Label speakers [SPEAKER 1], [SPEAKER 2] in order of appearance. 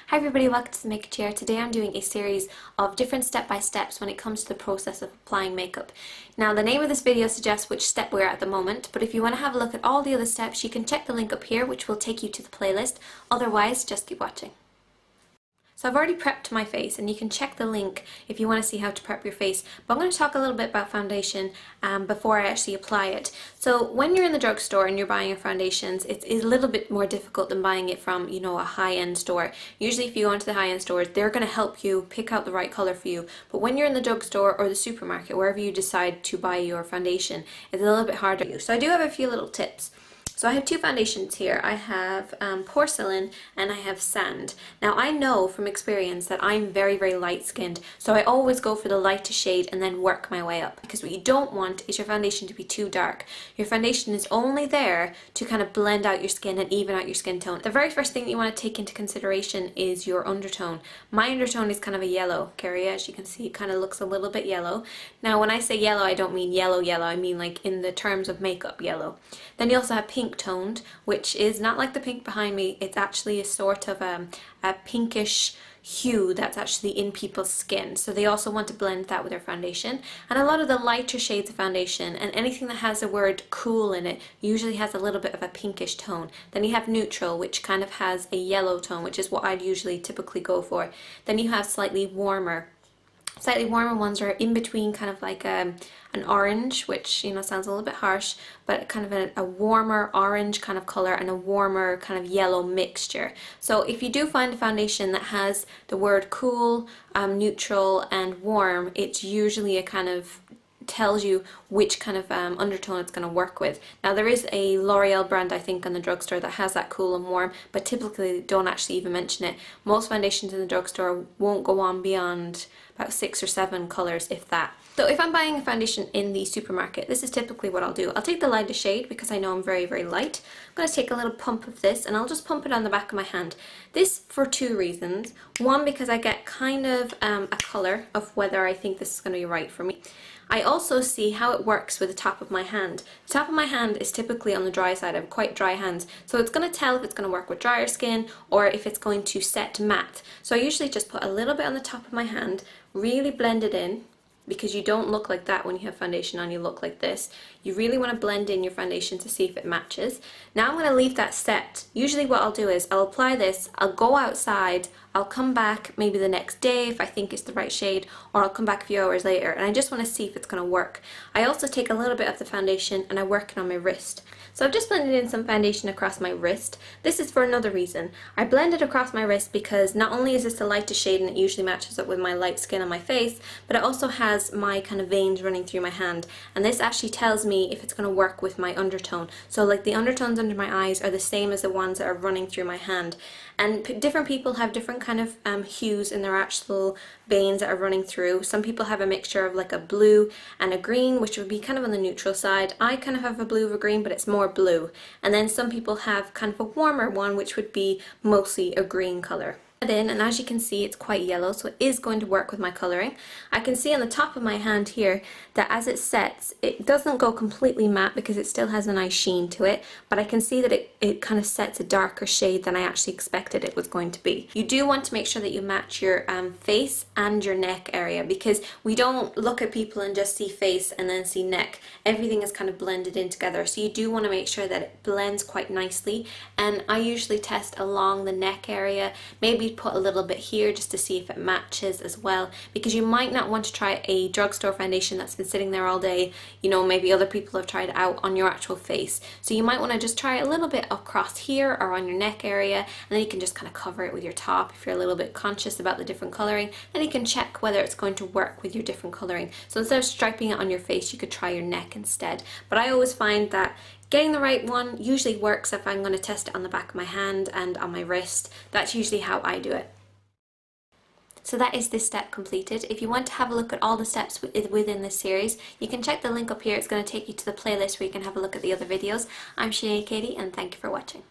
[SPEAKER 1] Hi everybody, welcome to the Makeup Chair. Today I'm doing a series of different step-by-steps when it comes to the process of applying makeup. Now the name of this video suggests which step we're at the moment, but if you want to have a look at all the other steps you can check the link up here which will take you to the playlist. Otherwise, just keep watching. So I've already prepped my face and you can check the link if you want to see how to prep your face, but I'm going to talk a little bit about foundation before I actually apply it. So when you're in the drugstore and you're buying your foundations, it's a little bit more difficult than buying it from, you know, a high-end store. Usually if you go into the high-end stores, they're going to help you pick out the right colour for you, but when you're in the drugstore or the supermarket, wherever you decide to buy your foundation, it's a little bit harder. So I do have a few little tips. So I have two foundations here. I have porcelain and I have sand. Now I know from experience that I'm very light skinned, so I always go for the lighter shade and then work my way up, because what you don't want is your foundation to be too dark. Your foundation is only there to kind of blend out your skin and even out your skin tone. The very first thing that you want to take into consideration is your undertone. My undertone is kind of a yellow area. As you can see, it kind of looks a little bit yellow. Now when I say yellow, I don't mean yellow, I mean like in the terms of makeup yellow. Then you also have pink toned, which is not like the pink behind me. It's actually a sort of a pinkish hue that's actually in people's skin, so they also want to blend that with their foundation. And a lot of the lighter shades of foundation and anything that has the word cool in it usually has a little bit of a pinkish tone. Then you have neutral, which kind of has a yellow tone, which is what I'd usually typically go for. Then you have slightly warmer ones are in between, kind of like an orange, which, you know, sounds a little bit harsh, but kind of a warmer orange kind of color and a warmer kind of yellow mixture. So if you do find a foundation that has the word cool, neutral and warm, it's usually a kind of tells you which kind of undertone it's going to work with. Now there is a L'Oreal brand I think in the drugstore that has that cool and warm, but typically they don't actually even mention it. Most foundations in the drugstore won't go on beyond about 6 or 7 colours, if that. So if I'm buying a foundation in the supermarket, this is typically what I'll do. I'll take the lighter shade because I know I'm very light. I'm going to take a little pump of this and I'll just pump it on the back of my hand. This for two reasons. One, because I get kind of a colour of whether I think this is going to be right for me. I also see how it works with the top of my hand. The top of my hand is typically on the dry side. I have quite dry hands, so it's going to tell if it's going to work with drier skin or if it's going to set matte. So I usually just put a little bit on the top of my hand, really blend it in, because you don't look like that when you have foundation on, you look like this. You really want to blend in your foundation to see if it matches. Now I'm going to leave that set. Usually what I'll do is I'll apply this, I'll go outside, I'll come back maybe the next day if I think it's the right shade, or I'll come back a few hours later and I just want to see if it's going to work. I also take a little bit of the foundation and I work it on my wrist. So I've just blended in some foundation across my wrist. This is for another reason. I blend it across my wrist because not only is this a lighter shade and it usually matches up with my light skin on my face, but it also has my kind of veins running through my hand, and this actually tells me if it's going to work with my undertone. So like the undertones under my eyes are the same as the ones that are running through my hand, and different people have different kind of hues in their actual veins that are running through. Some people have a mixture of like a blue and a green, which would be kind of on the neutral side. I kind of have a blue of a green, but it's more blue. And then some people have kind of a warmer one, which would be mostly a green color. In, and as you can see, it's quite yellow, so it is going to work with my colouring. I can see on the top of my hand here that as it sets, it doesn't go completely matte because it still has a nice sheen to it, but I can see that it kind of sets a darker shade than I actually expected it was going to be. You do want to make sure that you match your face and your neck area, because we don't look at people and just see face and then see neck. Everything is kind of blended in together, so you do want to make sure that it blends quite nicely, and I usually test along the neck area, maybe put a little bit here just to see if it matches as well, because you might not want to try a drugstore foundation that's been sitting there all day. You know, maybe other people have tried it out on your actual face, so you might want to just try a little bit across here or on your neck area, and then you can just kind of cover it with your top if you're a little bit conscious about the different colouring. Then you can check whether it's going to work with your different colouring. So instead of striping it on your face, you could try your neck instead. But I always find that getting the right one usually works if I'm going to test it on the back of my hand and on my wrist. That's usually how I do it. So that is this step completed. If you want to have a look at all the steps within this series, you can check the link up here. It's going to take you to the playlist where you can have a look at the other videos. I'm Sinead Katie, and thank you for watching.